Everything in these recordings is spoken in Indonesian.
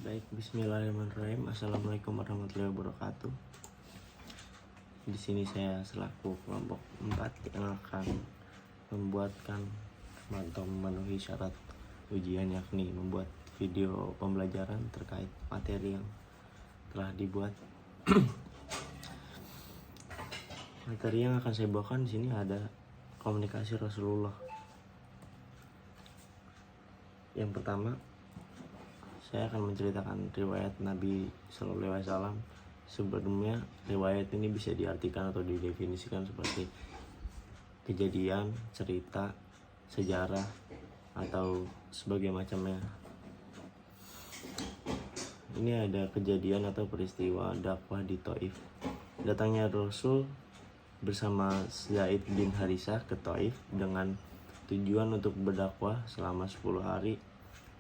Baik, bismillahirrahmanirrahim. Assalamualaikum warahmatullahi wabarakatuh. Di sini saya selaku kelompok 4 yang akan membuatkan atau memenuhi syarat ujian, yakni membuat video pembelajaran terkait materi yang telah dibuat. Materi yang akan saya bawakan di sini ada komunikasi Rasulullah. Yang pertama, saya akan menceritakan riwayat Nabi Shallallahu Alaihi Wasallam. Sebelumnya, riwayat ini bisa diartikan atau didefinisikan seperti kejadian, cerita, sejarah, atau sebagai macamnya. Ini ada kejadian atau peristiwa dakwah di Taif. Datangnya Rasul bersama Zaid bin Harisah ke Taif dengan tujuan untuk berdakwah selama 10 hari.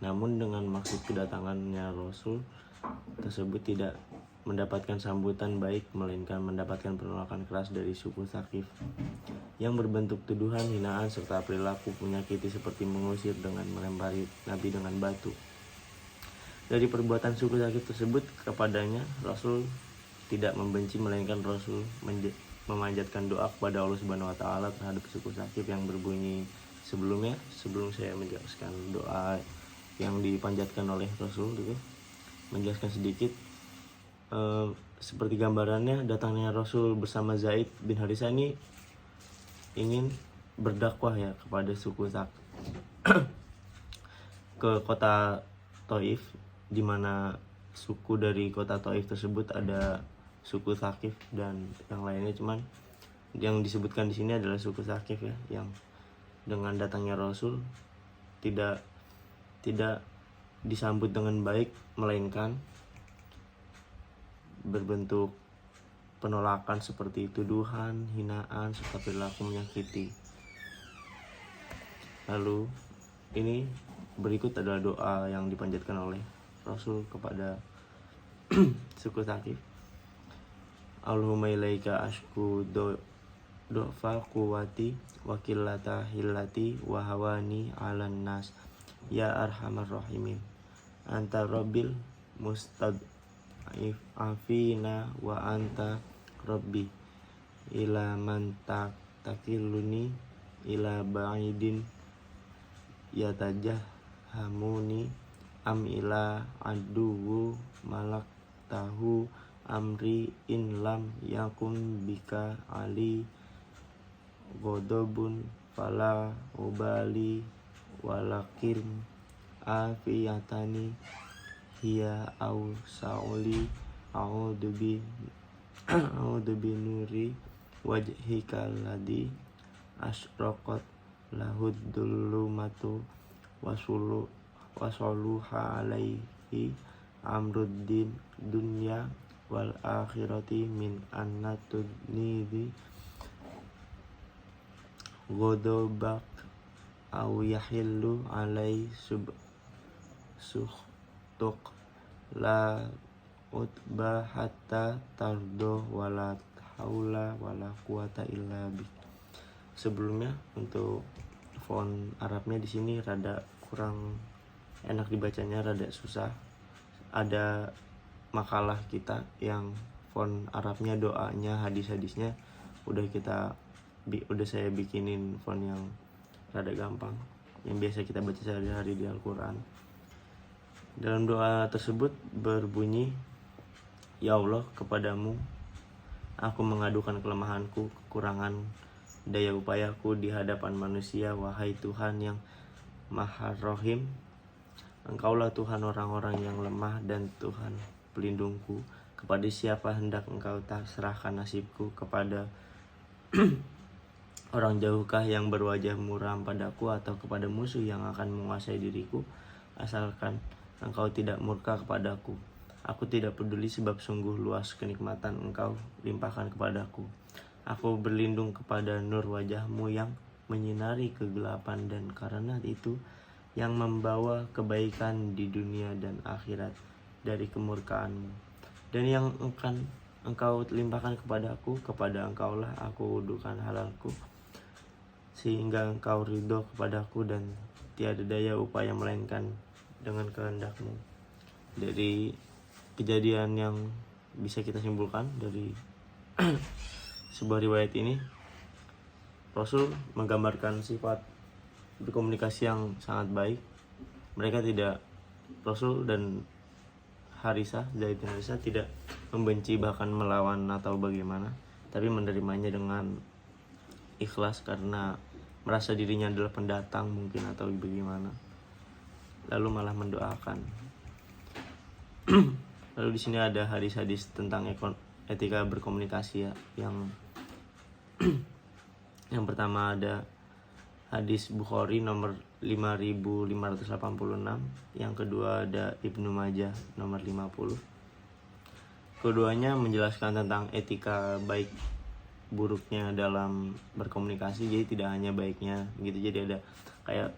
Namun dengan maksud kedatangannya Rasul tersebut tidak mendapatkan sambutan baik, melainkan mendapatkan penolakan keras dari suku Tsaqif yang berbentuk tuduhan, hinaan, serta perilaku menyakiti seperti mengusir dengan melempari Nabi dengan batu. Dari perbuatan suku Tsaqif tersebut kepadanya, Rasul tidak membenci, melainkan Rasul memanjatkan doa kepada Allah Subhanahu wa taala terhadap suku Tsaqif yang berbunyi sebelumnya. Sebelum saya menjelaskan doa yang dipanjatkan oleh Rasul itu, menjelaskan sedikit seperti gambarannya, datangnya Rasul bersama Zaid bin Harisah ini ingin berdakwah ya kepada suku Tsaqif ke kota Taif, di mana suku dari kota Taif tersebut ada suku Tsaqif dan yang lainnya, cuman yang disebutkan di sini adalah suku Tsaqif ya, yang dengan datangnya Rasul tidak disambut dengan baik, melainkan berbentuk penolakan seperti tuduhan, hinaan, serta perilaku menyakiti. Lalu ini berikut adalah doa yang dipanjatkan oleh Rasul kepada suku Tsaqif. Allahumma ilaika ashku do'fa quwati wa qillata hillati wa hawani 'alan nas ya arhamar rahimin anta rabbil mustad'afina wa anta rabbi ila man takiluni ila ba'idin yatajahhamuni am ila aduwu malak tahu amri in lam yakun bika ali godobun fala ubali walakin afiyatani hiya au sauli a'udzu bi nuri wajhika alladhi asyraqat lahud dhulumatu wasuluha alaihi amruddin dunya wal akhirati min annatudnibi godobak au yahillu alai suhtuk la utba hatta tardo wala haula wala quwata illa bik. Sebelumnya untuk font Arabnya di sini rada kurang enak dibacanya, rada susah. Ada makalah kita yang font Arabnya, doanya, hadis-hadisnya udah saya bikinin font yang rada gampang, yang biasa kita baca sehari-hari di Al-Quran. Dalam doa tersebut berbunyi, ya Allah, kepadamu aku mengadukan kelemahanku, kekurangan daya upayaku di hadapan manusia. Wahai Tuhan yang Maha Rohim, Engkaulah Tuhan orang-orang yang lemah dan Tuhan pelindungku. Kepada siapa hendak Engkau serahkan nasibku? Kepada orang jauhkah yang berwajah muram padaku, atau kepada musuh yang akan menguasai diriku? Asalkan Engkau tidak murka kepadaku. Aku tidak peduli, sebab sungguh luas kenikmatan Engkau limpahkan kepadaku. Aku berlindung kepada nur wajahmu yang menyinari kegelapan, dan karena itu yang membawa kebaikan di dunia dan akhirat dari kemurkaanmu. Dan yang akan Engkau limpahkan kepadaku, kepada Engkaulah aku wudukan halalku, sehingga Engkau ridho kepadaku, dan tiada daya upaya melainkan dengan kehendakmu. dari kejadian yang bisa kita simpulkan dari sebuah riwayat ini, Rasul menggambarkan sifat berkomunikasi yang sangat baik. Mereka tidak, Rasul dan Zaid bin Harisah tidak membenci bahkan melawan atau bagaimana, tapi menerimanya dengan ikhlas karena merasa dirinya adalah pendatang mungkin atau bagaimana, lalu malah mendoakan. Lalu di sini ada hadis-hadis tentang etika berkomunikasi ya, yang pertama ada hadis Bukhari nomor 5586, yang kedua ada Ibnu Majah nomor 50. Keduanya menjelaskan tentang etika baik buruknya dalam berkomunikasi, jadi tidak hanya baiknya gitu. Jadi ada kayak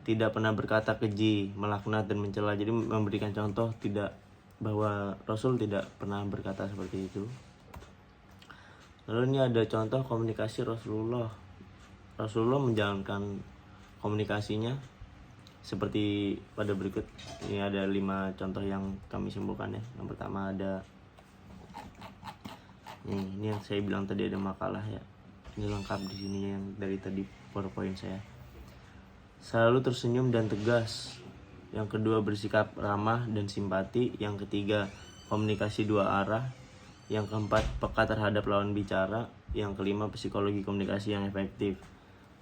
tidak pernah berkata keji, melaknat dan mencela. Jadi memberikan contoh tidak, bahwa Rasul tidak pernah berkata seperti itu. Lalu ini ada contoh komunikasi Rasulullah menjalankan komunikasinya seperti pada berikut. Ini ada 5 contoh yang kami simpulkan ya. Yang pertama ada ini yang saya bilang tadi, ada makalah ya. Ini lengkap di sini yang dari tadi PowerPoint saya. Selalu tersenyum dan tegas. Yang kedua, bersikap ramah dan simpati. Yang ketiga, komunikasi 2 arah. Yang keempat, peka terhadap lawan bicara. Yang kelima, psikologi komunikasi yang efektif.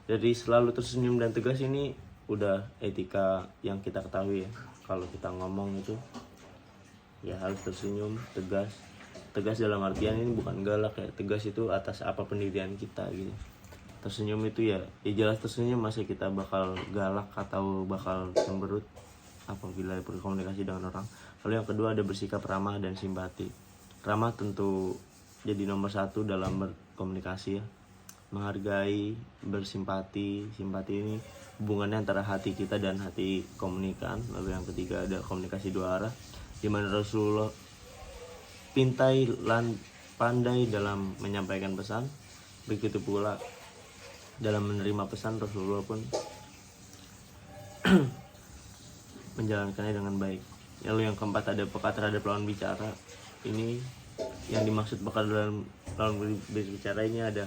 Dari selalu tersenyum dan tegas ini udah etika yang kita ketahui ya. Kalau kita ngomong itu ya harus tersenyum, tegas. Tegas dalam artian ini bukan galak ya. Tegas itu atas apa pendirian kita gitu. Tersenyum itu ya jelas tersenyum, masa kita bakal galak atau bakal cemberut apabila berkomunikasi dengan orang. Lalu yang kedua ada bersikap ramah dan simpati. Ramah tentu jadi nomor 1 dalam berkomunikasi ya. Menghargai, bersimpati. Simpati ini hubungannya antara hati kita dan hati komunikan. Lalu yang ketiga ada komunikasi 2 arah, di mana Rasulullah pandai dalam menyampaikan pesan. Begitu pula dalam menerima pesan, Rasulullah pun menjalankannya dengan baik. Lalu yang keempat ada peka terhadap lawan bicara. Ini yang dimaksud peka dalam lawan berbicara ini ada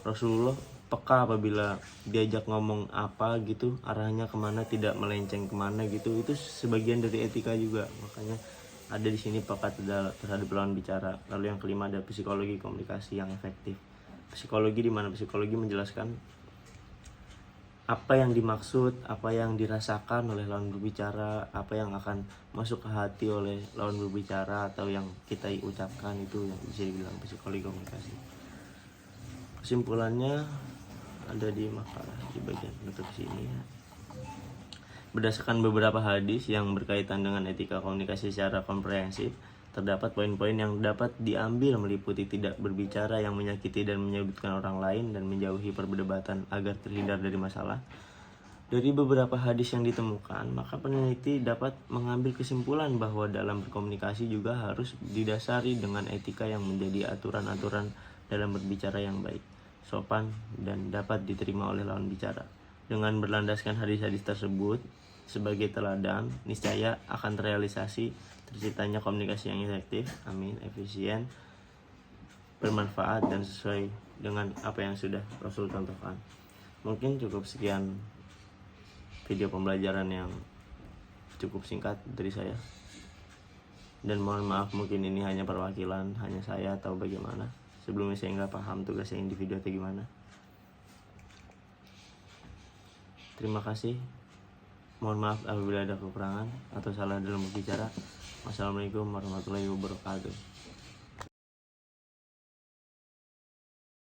Rasulullah peka apabila diajak ngomong apa gitu, arahnya kemana, tidak melenceng kemana gitu. Itu sebagian dari etika juga, makanya ada di sini peka terhadap lawan bicara. Lalu yang kelima ada psikologi komunikasi yang efektif. Psikologi, di mana psikologi menjelaskan apa yang dimaksud, apa yang dirasakan oleh lawan berbicara, apa yang akan masuk ke hati oleh lawan berbicara atau yang kita ucapkan, itu yang bisa dibilang psikologi komunikasi. Kesimpulannya ada di makalah di bagian penutup sini ya. Berdasarkan beberapa hadis yang berkaitan dengan etika komunikasi secara komprehensif, terdapat poin-poin yang dapat diambil meliputi tidak berbicara yang menyakiti dan menyudutkan orang lain, dan menjauhi perdebatan agar terhindar dari masalah. Dari beberapa hadis yang ditemukan, maka peneliti dapat mengambil kesimpulan bahwa dalam berkomunikasi juga harus didasari dengan etika yang menjadi aturan-aturan dalam berbicara yang baik, sopan, dan dapat diterima oleh lawan bicara. Dengan berlandaskan hadis-hadis tersebut sebagai teladan, niscaya akan terrealisasi terciptanya komunikasi yang efektif, efisien, bermanfaat, dan sesuai dengan apa yang sudah Rasul contohkan. Mungkin cukup sekian video pembelajaran yang cukup singkat dari saya, dan mohon maaf mungkin ini hanya perwakilan, hanya saya atau bagaimana. Sebelumnya saya nggak paham tugasnya individu atau gimana. Terima kasih. Mohon maaf apabila ada kekurangan atau salah dalam berbicara. Wassalamualaikum warahmatullahi wabarakatuh.